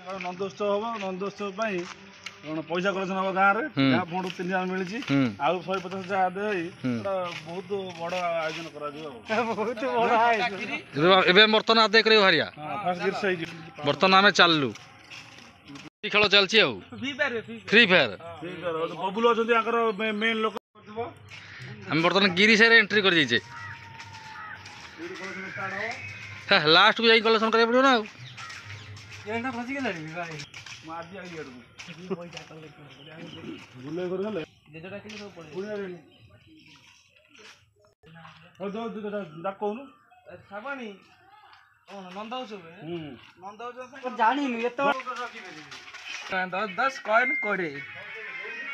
नंदोत्सव हम नंदोत्सव पैसा कलेक्शन हम गाँव में गाँ फंड 3 हजार मिली आउ 150 दे बहुत बड़ आयोजन कर बर्तन आदाय कर बर्तन आम चलू खेल चलती फ्री फायर बबुल अच्छा मेन लोक आम बर्तमान गिरी साइड एंट्री कर लास्ट को जाई कलेक्शन करा पड़ो ना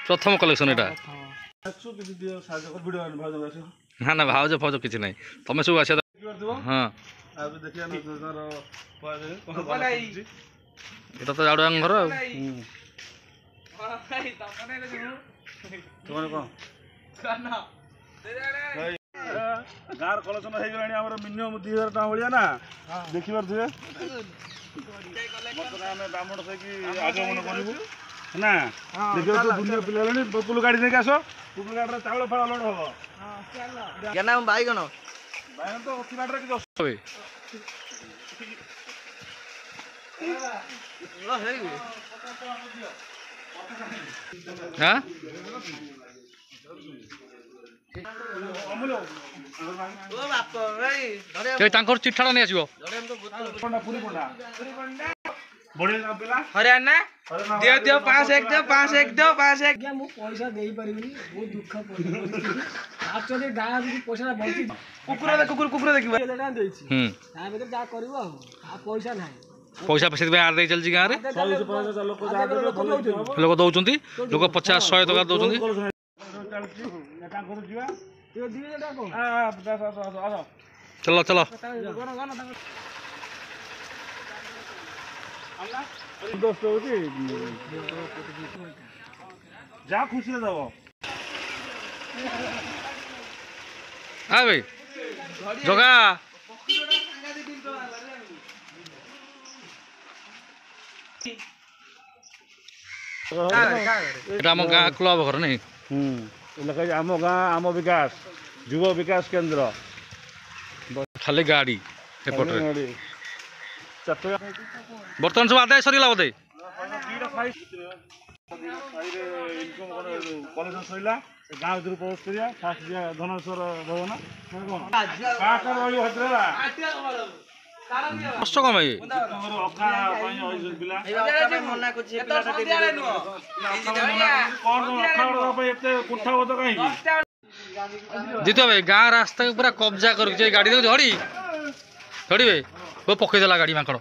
प्रथम कलेक्शन एटा ना ना भावज फौज किसी ना तुम सब आस हाँ এটা তো জাড়ুয়া ঘর गाँव कलेक्शन हो गला मिनिमम 2000 टाँग भाया ना देखी पारे बर्तमान आम ब्राह्मण सही आगमन करूँ ना देख दुनिया पिला पुल गाड़ी नहीं आस पुल गाड़ी चाउल फाड़ लोड हम बैगन बैगन तो अति बाटे कि हाँ चिठा नहीं आसो हरियाणा दियो दियो 5-1 दियो 5-1 दियो 5-1 मु पैसा देई परिबिनी बहुत दुख एक्चुअली गाय पैसा बंची कुकुर देखिबा लेटा देछि ता भीतर जा करबो आ पैसा नाही पैसा पैसा आर दे चलछि गाँ रे लोक दउचंती लोक 50-100 टका दउचंती चलो चलो जा खुशी दब हाँ भाई जगा आम गाँ क्लब घर नहीं आम गाँ आम विकास युव विकास केंद्र खाली गाड़ी बर्तमान सब आदाय सरला बोधे कलेक्शन सरला गाँव भर प्रवेश करिया फास्ट धनेश्वर भवन कष्ट कम है जीत भाई गाँ रास्ता पूरा कब्जा कर गाड़ी देख झड़ी झड़े वो पकईदेला गाड़ी माकड़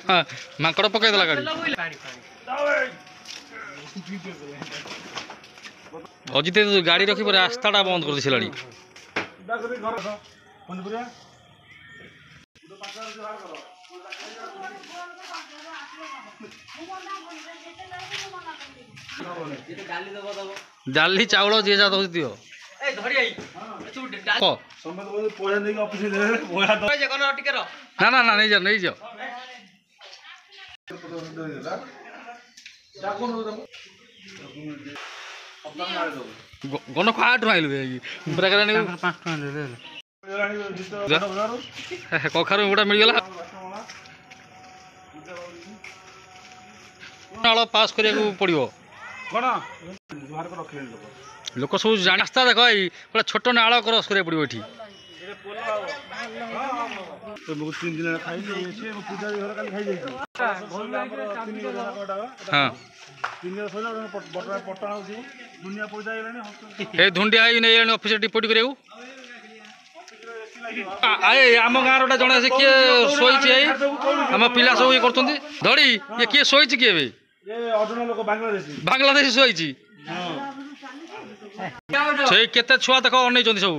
हाँ माकड़ पकईदेला गाड़ी अजित गाड़ी रखी रास्ताटा बंद कर दिला डाली चाउल जी जा दो दियो ना ना ना नहीं जा नहीं जाओ गण खाट आइलु कखारू गोटा मिलगला नाल पास करिया पड़ो लोक सब रास्ता देख पूरा छोट नाल क्रस करा पड़ो ये 3 दिन पूजा हाँ धुंडिया नहीं ऑफिस रिपोर्ट कर आम गाँव जड़े से किए शोची आम पिला सब ये कर धड़ी ये किए शोची किए बांग्लादेशी शोची से केते छुआ देख अनै सब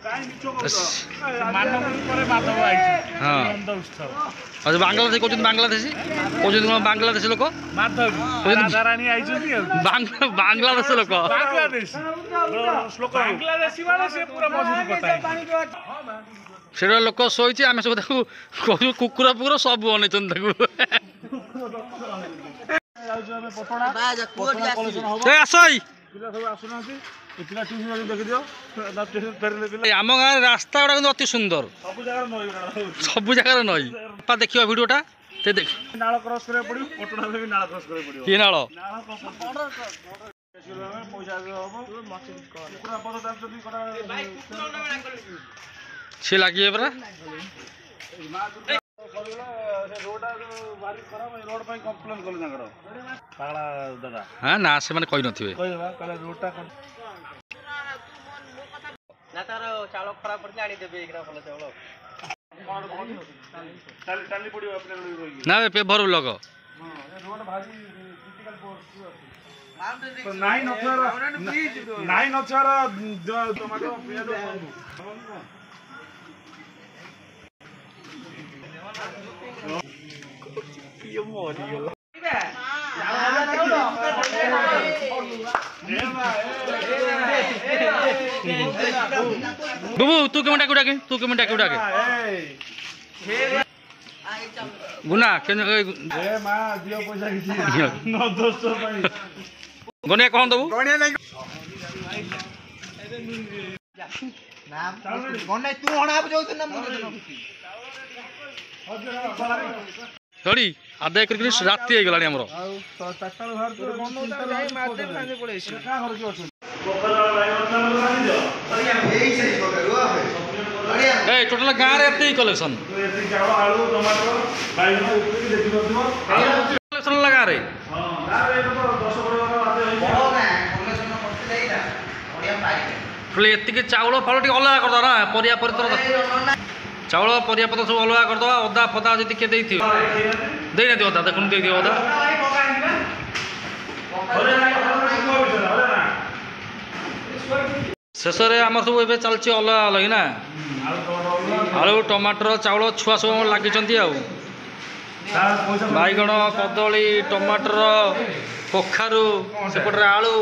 କାଇଁ ମିଛ କହୁଛ ହଁ ଆଉ ବାଂଲାଦେଶୀ କହୁଛନ୍ତି ବାଂଲାଦେଶୀ କହୁଛନ୍ତି କ'ଣ ବାଂଲାଦେଶୀ ଲୋକ ବାଂଲାଦେଶ ଲୋକ ସେଟା ଲୋକ ଶୋଇଛି ଆମେ ସବୁ ତାକୁ କହୁଛୁ କୁକୁର ଫୁକୁର ସବୁ ଅନେଇଛନ୍ତି ତାକୁ ଆସ ଆମ ଗାଁରେ ରାସ୍ତା ଗୁଡ଼ା କିନ୍ତୁ ଅତି ସୁନ୍ଦର ସବୁ ଜାଗାରେ ନଈ ଦେଖିବା ଭିଡ଼ିଓଟା ନାଳ କ୍ରସ୍ କରିବାକୁ ପଡ଼ିବ ପଟଣାରେ ବି ନାଳ କ୍ରସ୍ କରିବାକୁ ପଡ଼ିବ କି ନାଳ ସେ ଲାଗିବେ ପରା ହଁ ନା ସେମାନେ କହିନଥିବେ ନା ପେଭର ବ୍ଲକ ନାଇଁ ନଥିବାର ଟମାଟୋ ପିଆଜ बुबू तू क्यों डाके डाके तू क्यों डाके डाके गुना के ए मां दियो पैसा किछि न दोस्त भाई गनिया कोन दबू गनिया नहीं ना गने तू हणा बजौत ना मुरे थोड़ी आदाय करके राति हो गलानी हमरो ए टोटल गाँ रे एते कलेक्शन कलेक्शन लगा रे एतिक चाउल फल टी अलग करद ना परिया पत्र चाउल परिया पत्र सब अलग करद अदा फदा जी किए देना अदा देखुन दे अदा शेष में आम सब ए चलती अलग अलग ना आलू टमाटर चाउल छुआ सब लगी बैगण कदली टमाटर कखारू सेपटे आलू